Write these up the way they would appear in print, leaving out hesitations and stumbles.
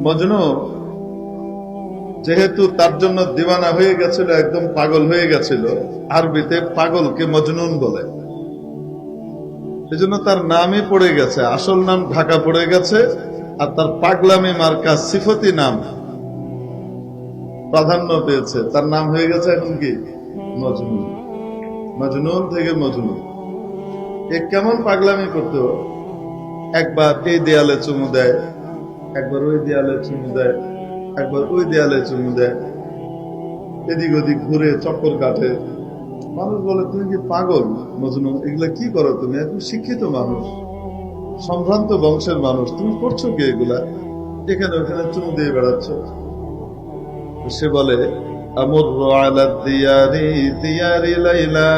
মজনু যেহেতু তার জন্য দিওয়ানা হয়ে গেছিল, একদম পাগল হয়ে গেছিল, আরবিতে পাগলকে মজনুন বলে, এজন্য তার নামই পড়ে গেছে, আসল নাম ঢাকা পড়ে গেছে, আর তার পাগলামি মার্কা সিফতি নাম প্রাধান্য পেয়েছে, তার নাম হয়ে গেছে এখন কি মজনুন। মজনুন থেকে মজনুন। এ কেমন পাগলামি করতো, একবার এই দেয়ালে চুমু দেয়, একবার ওই দেয়ালে চুমু দেয়, একবার ওই দেয়ালে চুমু দেয়, এদিক ওদিক ঘুরে চক্কর কাটে। মানুষ বলে তুমি কি পাগল মজনু, এগুলা কি করো তুমি? এখন শিক্ষিত মানুষ, সম্ভ্রান্ত বংশের মানুষ, তুমি করছো কি এগুলা? এখানে ওখানে চুমু দিয়ে বেড়াচ্ছ। সে বলে আমুরু আলা দিয়ারি দিয়ারি লাইলা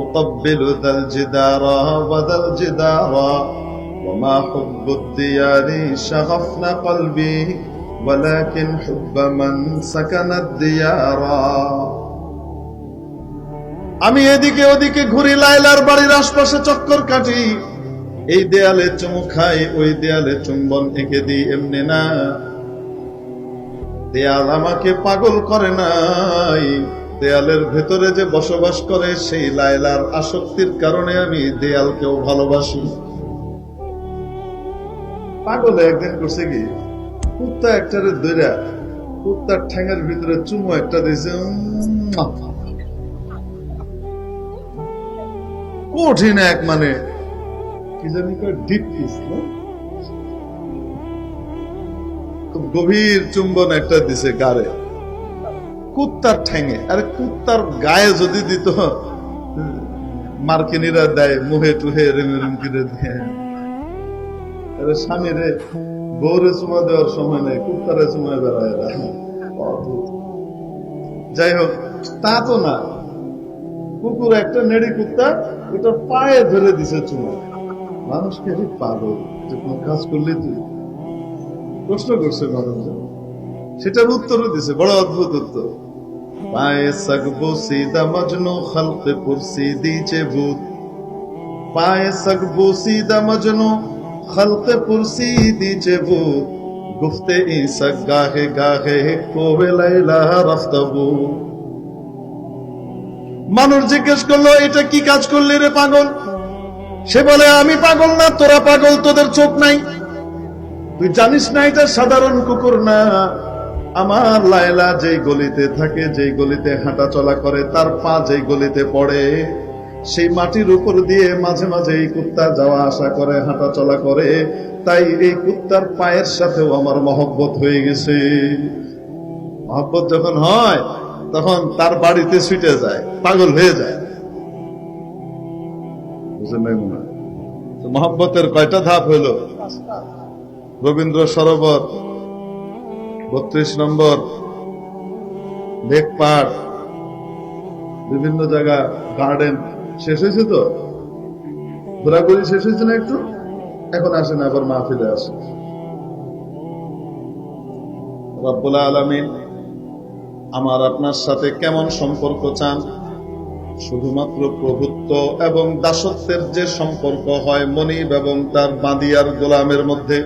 উকাব্বিলু দাল জিদারা ওয়া দাল জিদারা ওয়া মা হুব্বুদ দিয়ারি শাগাফনা কলবি ওয়ালাকিন হুব্বা মান সাকানাদ দিয়ারা। আমি এদিকে ওদিকে ঘুরি, লাইলার বাড়ির আশপাশে চক্কর কাটি, এই দেয়ালে চুমু খাই, ওই দেয়ালে চুম্বন এঁকে দিই, এমনি না। দেয়াল আমাকে পাগল করে নাই, দেয়ালের ভেতরে যে বসবাস করে সেই লাইলার আসক্তির কারণে আমি দেয়ালকেও ভালোবাসি। পাগলে একদিন করছে কি, কুত্তা একটারে দইরা কুত্তার ঠ্যাঙের ভিতরে চুমু একটা দিয়েছে, কঠিন এক, মানে কি জানি ডিপ কিস, খুব গভীর চুম্বন একটা দিছে গাড়ে, কুত্তার ঠ্যাঙে। আরে কুত্তার গায়ে যদি দিত, মার্কিনীরা দেয় মুহে টুহে রেমে কিনে দেয়, স্বামীরে বউরে চুমা দেওয়ার সময় নেই, কুত্তারে চুমায় বেড়ায়। যাই হোক, তা তো না, কুকুর একটা নেড়ি কুত্তা ওটা পায়ে ধরে দিছে চুমা। মানুষকে পাগল, যে কোন কাজ করলে তুই প্রশ্ন করছে মানুষজন, সেটার উত্তরও দিছে, বড় অদ্ভুত উত্তর। পায়ে সকবো সিদা মজনু খলকে পুরসিদি চেবুত, পায়ে সকবো সিদা মজনু খলকে পুরসিদি চেবুত, গুফতে ইসক গাহে গাহে কোবে লাইলা রফতাবু। মানুষ জিজ্ঞেস করলো এটা কি কাজ করলি রে পাগল? সে বলে আমি পাগল না, তোরা পাগল, তোদের চোখ নাই, তুই জানিস না এটা সাধারণ কুকুর না। আমার লায়লা যেই গলিতে থাকে, যেই গলিতে হাঁটা চলা করে, তার পা যেই গলিতে পড়ে, সেই মাটির উপর দিয়ে মাঝে মাঝে এই কুত্তা যাওয়া আসা করে, হাঁটা চলা করে, তাই এই কুত্তার পায়ের সাথেও আমার মহব্বত হয়ে গেছে। মহব্বত যখন হয় তখন তার বাড়িতে ছুটে যায়, পাগল হয়ে যায়। বুঝলেন না? মহব্বতের কয়টা ধাপ হইল? রবীন্দ্র সরোবর 32 নম্বর, লেকপাড়, বিভিন্ন জায়গা, গার্ডেন শেষ হয়েছে তো, ঘোরাঘুরি শেষ হয়েছে না একটু? এখন আসেন আবার মাহফিলে আসে। রব্বুল আলামিন আমার আপনার সাথে কেমন সম্পর্ক চান? শুধুমাত্র প্রভুত্ব এবং দাসত্বের যে সম্পর্ক হয় মনিব এবং তার বাঁদিয়ার গোলামের মধ্যে,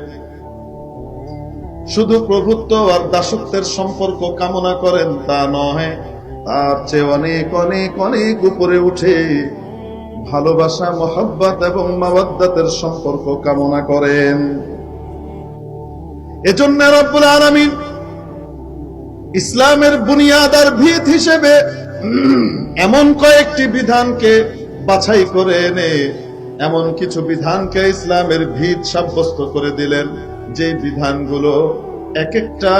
শুধু প্রভুত্ব আর দাসত্বের সম্পর্ক কামনা করেন তা নয়, তার চেয়ে অনেক অনেক অনেক উপরে উঠে ভালোবাসা, মহব্বত এবং মাওয়াদ্দাতের সম্পর্ক কামনা করেন। এজন্য রব্বুল আলামিন ইসলামের বুনিয়াদ আর ভিত হিসেবে এমন কয়েকটি বিধানকে বাছাই করে এনে এমন কিছু বিধানকে ইসলামের ভিত সাব্যস্ত করে দিলেন, যে বিধানগুলো এক একটা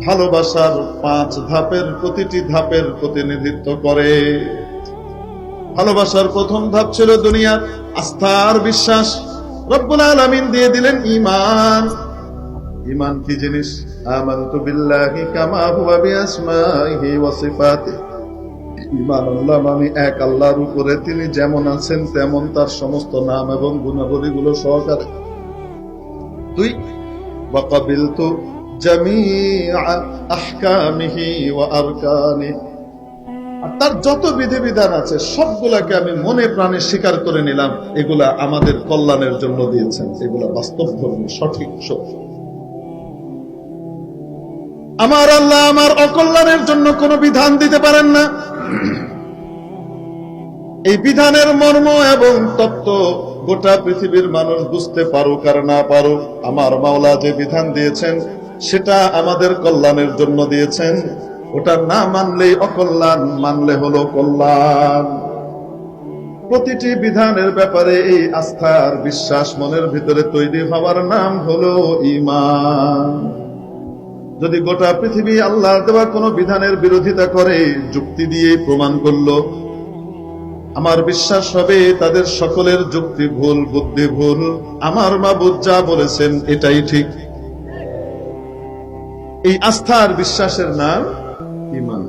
ভালোবাসার 5 ধাপের প্রতিটি ধাপের প্রতিনিধিত্ব করে। ভালোবাসার প্রথম ধাপ ছিল দুনিয়ার আস্থা আর বিশ্বাস। রব্বুল আলামিন দিয়ে দিলেন ঈমান। ঈমান কি জিনিস? আমানতু বিল্লাহি কামা হুয়া বিআসমাইহি ওয়া সিফাতিহি। ঈমান আনলাম আমি এক আল্লাহর উপরে, তিনি যেমন আছেন তেমন তার সমস্ত নাম এবং গুণাবলীগুলো সহকারে। 2 ওয়া ক্বাবিলতু জামিআ আহকামিহি ওয়া আরকানিহি। আর তার যত বিধিবিধান আছে সবগুলাকে আমি মনে প্রাণে স্বীকার করে নিলাম, এগুলা আমাদের কল্যাণের জন্য দিয়েছেন, এগুলা বাস্তবধর্মী, সঠিক, সত্য। আমার আল্লাহ আমার অকল্যাণের জন্য কোনো বিধান দিতে পারেন না। এই বিধানের মর্ম এবং তত্ত্ব গোটা পৃথিবীর মানুষ বুঝতে পারুক আর না পারুক, আমার মাওলা যে বিধান দিয়েছেন সেটা আমাদের কল্যাণের জন্য দিয়েছেন। ওটা না মানলেই অকল্যাণ, মানলে হলো কল্যাণ। প্রতিটি বিধানের ব্যাপারে এই আস্থার বিশ্বাস মনের ভিতরে তৈরি হওয়ার নাম হলো ঈমান। যদি গোটা পৃথিবী আল্লাহর দেওয়া কোনো বিধানের বিরোধিতা করে, যুক্তি দিয়ে প্রমাণ করলো, আমার বিশ্বাস হবে তাদের সকলের যুক্তি ভুল, বুদ্ধি ভুল। আমার মাবুদ যা বলেছেন এটাই ঠিক। এই আস্থার বিশ্বাসের নাম ঈমান।